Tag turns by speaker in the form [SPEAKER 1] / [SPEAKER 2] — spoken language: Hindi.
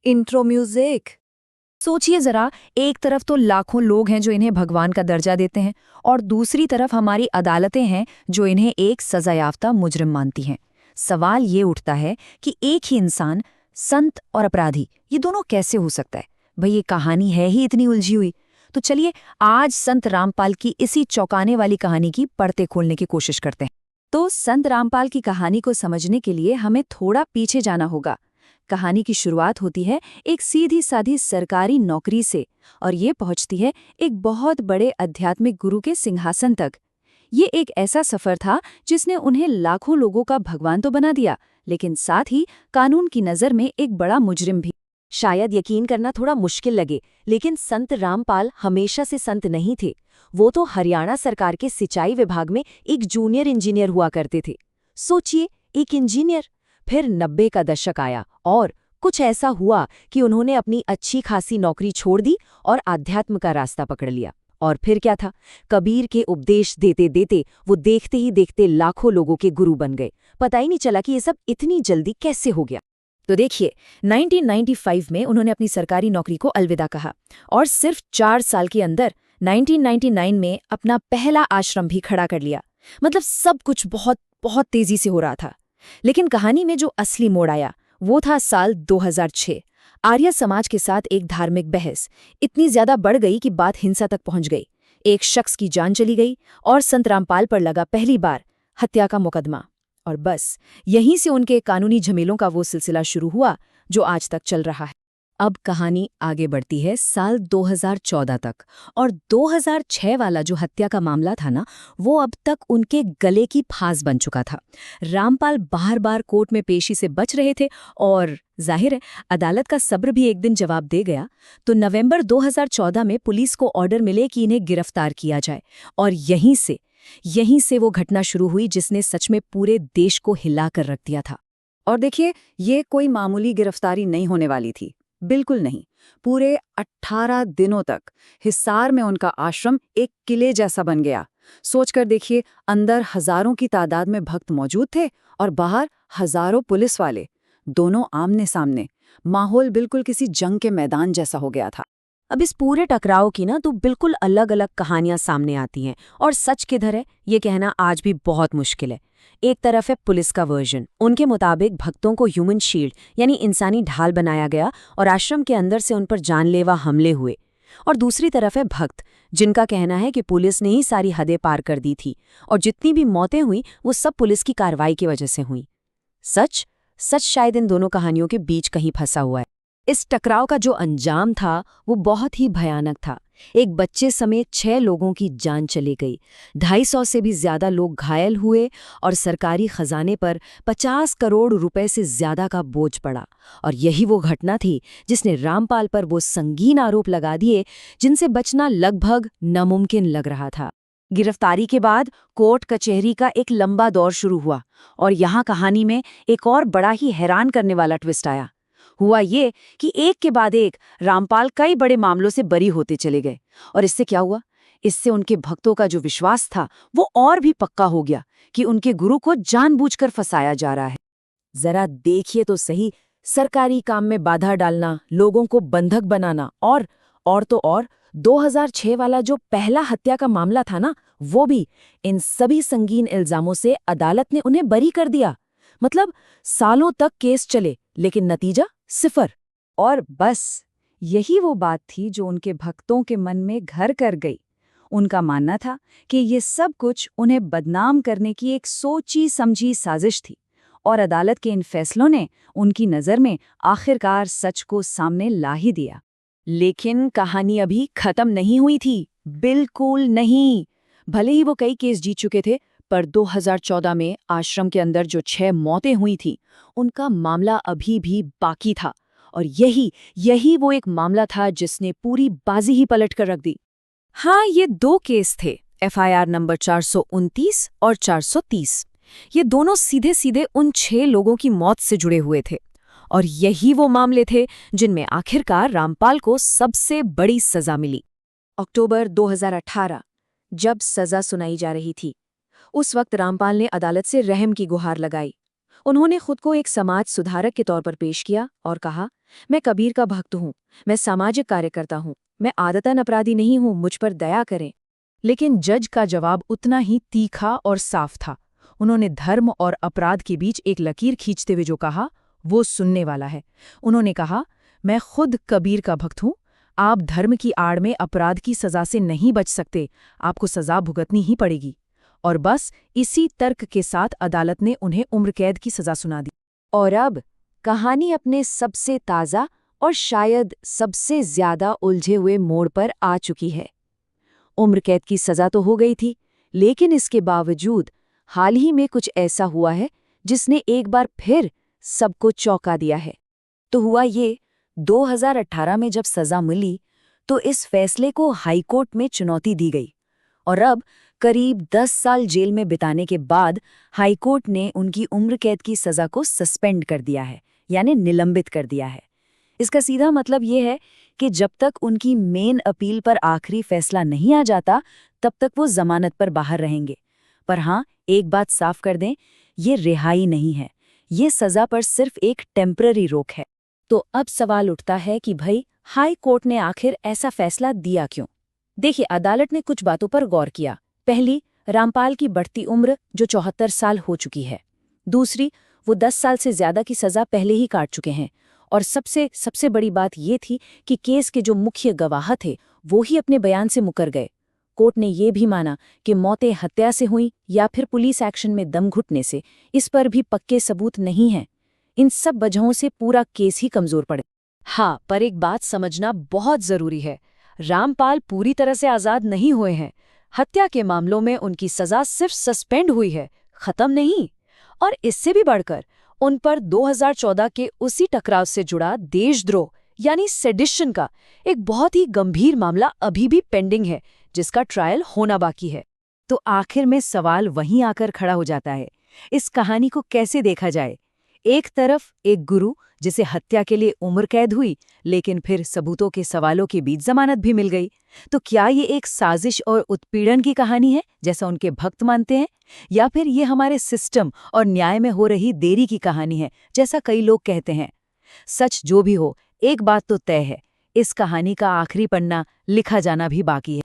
[SPEAKER 1] Intro music.
[SPEAKER 2] सोचिए जरा, एक तरफ तो लाखों लोग हैं जो इन्हें भगवान का दर्जा देते हैं और दूसरी तरफ हमारी अदालतें हैं जो इन्हें एक सजायाफ्ता मुजरिम मानती हैं। सवाल ये उठता है कि एक ही इंसान, संत और अपराधी, ये दोनों कैसे हो सकता है? भाई ये कहानी है ही इतनी उलझी हुई। तो चलिए आज संत रामपाल की इसी चौंकाने वाली कहानी की परतें खोलने की कोशिश करते हैं। तो संत रामपाल की कहानी को समझने के लिए हमें थोड़ा पीछे जाना होगा। कहानी की शुरुआत होती है एक सीधी साधी सरकारी नौकरी से और ये पहुंचती है एक बहुत बड़े आध्यात्मिक गुरु के सिंहासन तक। ये एक ऐसा सफर था जिसने उन्हें लाखों लोगों का भगवान तो बना दिया, लेकिन साथ ही कानून की नज़र में एक बड़ा मुजरिम भी। शायद यकीन करना थोड़ा मुश्किल लगे, लेकिन संत रामपाल हमेशा से संत नहीं थे। वो तो हरियाणा सरकार के सिंचाई विभाग में एक जूनियर इंजीनियर हुआ करते थे। सोचिए, एक इंजीनियर। फिर 90 का दशक आया और कुछ ऐसा हुआ कि उन्होंने अपनी अच्छी खासी नौकरी छोड़ दी और आध्यात्म का रास्ता पकड़ लिया। और फिर क्या था, कबीर के उपदेश देते देते वो देखते ही देखते लाखों लोगों के गुरु बन गए। पता ही नहीं चला कि ये सब इतनी जल्दी कैसे हो गया। तो देखिए, 1995 में उन्होंने अपनी सरकारी नौकरी को अलविदा कहा और सिर्फ 4 साल के अंदर 1999 में अपना पहला आश्रम भी खड़ा कर लिया। मतलब सब कुछ बहुत बहुत तेजी से हो रहा था। लेकिन कहानी में जो असली मोड़ आया वो था साल 2006। आर्य समाज के साथ एक धार्मिक बहस इतनी ज्यादा बढ़ गई कि बात हिंसा तक पहुंच गई। एक शख्स की जान चली गई और संत रामपाल पर लगा पहली बार हत्या का मुकदमा। और बस यहीं से उनके कानूनी झमेलों का वो सिलसिला शुरू हुआ जो आज तक चल रहा है। अब कहानी आगे बढ़ती है साल 2014 तक, और 2006 वाला जो हत्या का मामला था ना, वो अब तक उनके गले की फांस बन चुका था। रामपाल बार बार कोर्ट में पेशी से बच रहे थे और जाहिर है अदालत का सब्र भी एक दिन जवाब दे गया। तो नवंबर 2014 में पुलिस को ऑर्डर मिले कि इन्हें गिरफ्तार किया जाए, और यहीं से वो घटना शुरू हुई जिसने सच में पूरे देश को हिला कर रख दिया था।
[SPEAKER 1] और देखिए, ये कोई मामूली गिरफ्तारी नहीं होने वाली थी, बिल्कुल नहीं। पूरे 18 दिनों तक हिसार में उनका आश्रम एक किले जैसा बन गया। सोचकर देखिए, अंदर हजारों की तादाद में भक्त मौजूद थे और बाहर हजारों पुलिस वाले, दोनों आमने सामने। माहौल बिल्कुल किसी जंग के मैदान जैसा हो गया था।
[SPEAKER 2] अब इस पूरे टकराव की ना तो बिल्कुल अलग अलग कहानियां सामने आती हैं, और सच किधर है ये कहना आज भी बहुत मुश्किल है। एक तरफ है पुलिस का वर्जन। उनके मुताबिक भक्तों को ह्यूमन शील्ड यानी इंसानी ढाल बनाया गया और आश्रम के अंदर से उन पर जानलेवा हमले हुए। और दूसरी तरफ है भक्त, जिनका कहना है कि पुलिस ने ही सारी हदें पार कर दी थी और जितनी भी मौतें हुई वो सब पुलिस की कार्रवाई की वजह से हुई। सच शायद इन दोनों कहानियों के बीच कहीं फंसा हुआ है। इस टकराव का जो अंजाम था वो बहुत ही भयानक था। एक बच्चे समेत 6 लोगों की जान चली गई, 250 से भी ज्यादा लोग घायल हुए और सरकारी खजाने पर 50 करोड़ रुपए से ज्यादा का बोझ पड़ा। और यही वो घटना थी जिसने रामपाल पर वो संगीन आरोप लगा दिए जिनसे बचना लगभग नामुमकिन लग रहा था। गिरफ्तारी के बाद कोर्ट कचहरी का एक लंबा दौर शुरू हुआ, और यहाँ कहानी में एक और बड़ा ही हैरान करने वाला ट्विस्ट आया। हुआ ये कि एक के बाद एक रामपाल कई बड़े मामलों से बरी होते चले गए। और इससे क्या हुआ? इससे उनके भक्तों का जो विश्वास था वो और भी पक्का हो गया कि उनके गुरु को जानबूझकर फंसाया जा रहा है। जरा देखिए तो सही, सरकारी काम में बाधा डालना, लोगों को बंधक बनाना, और 2006 वाला जो पहला हत्या का मामला था ना, वो भी। इन सभी संगीन इल्जामों से अदालत ने उन्हें बरी कर दिया। मतलब सालों तक केस चले, लेकिन नतीजा सिफर। और बस यही वो बात थी जो उनके भक्तों के मन में घर कर गई। उनका मानना था कि ये सब कुछ उन्हें बदनाम करने की एक सोची समझी साजिश थी, और अदालत के इन फैसलों ने उनकी नज़र में आखिरकार सच को सामने ला ही दिया। लेकिन कहानी अभी खत्म नहीं हुई थी, बिल्कुल नहीं। भले ही वो कई केस जीत चुके थे, पर 2014 में आश्रम के अंदर जो 6 मौतें हुई थीं, उनका मामला अभी भी बाकी था। और यही वो एक मामला था जिसने पूरी बाजी ही पलट कर रख दी। हाँ, ये 2 केस थे, FIR नंबर 429 और 430। ये दोनों सीधे सीधे उन 6 लोगों की मौत से जुड़े हुए थे, और यही वो मामले थे जिनमें आखिरकार रामपाल को सबसे बड़ी सजा मिली। अक्टूबर 2018, जब सजा सुनाई जा रही थी, उस वक्त रामपाल ने अदालत से रहम की गुहार लगाई। उन्होंने खुद को एक समाज सुधारक के तौर पर पेश किया और कहा, मैं कबीर का भक्त हूँ, मैं सामाजिक कार्यकर्ता हूँ, मैं आदतन अपराधी नहीं हूँ, मुझ पर दया करें।
[SPEAKER 3] लेकिन जज का जवाब उतना ही तीखा और साफ था। उन्होंने धर्म और अपराध के बीच एक लकीर खींचते हुए जो कहा, वो सुनने वाला है। उन्होंने कहा, मैं खुद कबीर का भक्त हूँ। आप धर्म की आड़ में अपराध की सजा से नहीं बच सकते, आपको सजा भुगतनी ही पड़ेगी। और बस इसी तर्क के साथ अदालत ने उन्हें उम्र कैद की सजा सुना दी।
[SPEAKER 2] और अब कहानी अपने सबसे ताज़ा और शायद सबसे ज्यादा उलझे हुए मोड़ पर आ चुकी है। उम्र कैद की सजा तो हो गई थी, लेकिन इसके बावजूद हाल ही में कुछ ऐसा हुआ है जिसने एक बार फिर सबको चौंका दिया है। तो हुआ ये, 2018 में जब सजा मिली तो इस फैसले को हाईकोर्ट में चुनौती दी गई और अब करीब 10 साल जेल में बिताने के बाद हाईकोर्ट ने उनकी उम्र कैद की सजा को सस्पेंड कर दिया है, यानी निलंबित कर दिया है। इसका सीधा मतलब ये है कि जब तक उनकी मेन अपील पर आखिरी फैसला नहीं आ जाता तब तक वो जमानत पर बाहर रहेंगे। पर हाँ, एक बात साफ कर दें, ये रिहाई नहीं है, ये सजा पर सिर्फ एक टेम्पररी रोक है। तो अब सवाल उठता है कि भाई हाई कोर्ट ने आखिर ऐसा फैसला दिया क्यों? देखिए, अदालत ने कुछ बातों पर गौर किया। पहली, रामपाल की बढ़ती उम्र जो 74 साल हो चुकी है। दूसरी, वो 10 साल से ज्यादा की सजा पहले ही काट चुके हैं। और सबसे बड़ी बात ये थी कि केस के जो मुख्य गवाह थे वो ही अपने बयान से मुकर गए। कोर्ट ने ये भी माना कि मौतें हत्या से हुई या फिर पुलिस एक्शन में दम घुटने से, इस पर भी पक्के सबूत नहीं हैं। इन सब वजहों से पूरा केस ही कमजोर पड़े। हाँ, पर एक बात समझना बहुत जरूरी है, रामपाल पूरी तरह से आजाद नहीं हुए हैं। हत्या के मामलों में उनकी सजा सिर्फ सस्पेंड हुई है, खत्म नहीं। और इससे भी बढ़कर उन पर 2014 के उसी टकराव से जुड़ा देशद्रोह यानी सेडिशन का एक बहुत ही गंभीर मामला अभी भी पेंडिंग है, जिसका ट्रायल होना बाकी है।
[SPEAKER 1] तो आखिर में सवाल वहीं आकर खड़ा हो जाता है, इस कहानी को कैसे देखा जाए? एक तरफ एक गुरु जिसे हत्या के लिए उम्र कैद हुई, लेकिन फिर सबूतों के सवालों के बीच जमानत भी मिल गई। तो क्या ये एक साजिश और उत्पीड़न की कहानी है जैसा उनके भक्त मानते हैं, या फिर ये हमारे सिस्टम और न्याय में हो रही देरी की कहानी है जैसा कई लोग कहते हैं? सच जो भी हो, एक बात तो तय है, इस कहानी का आखिरी पन्ना लिखा जाना भी बाकी है।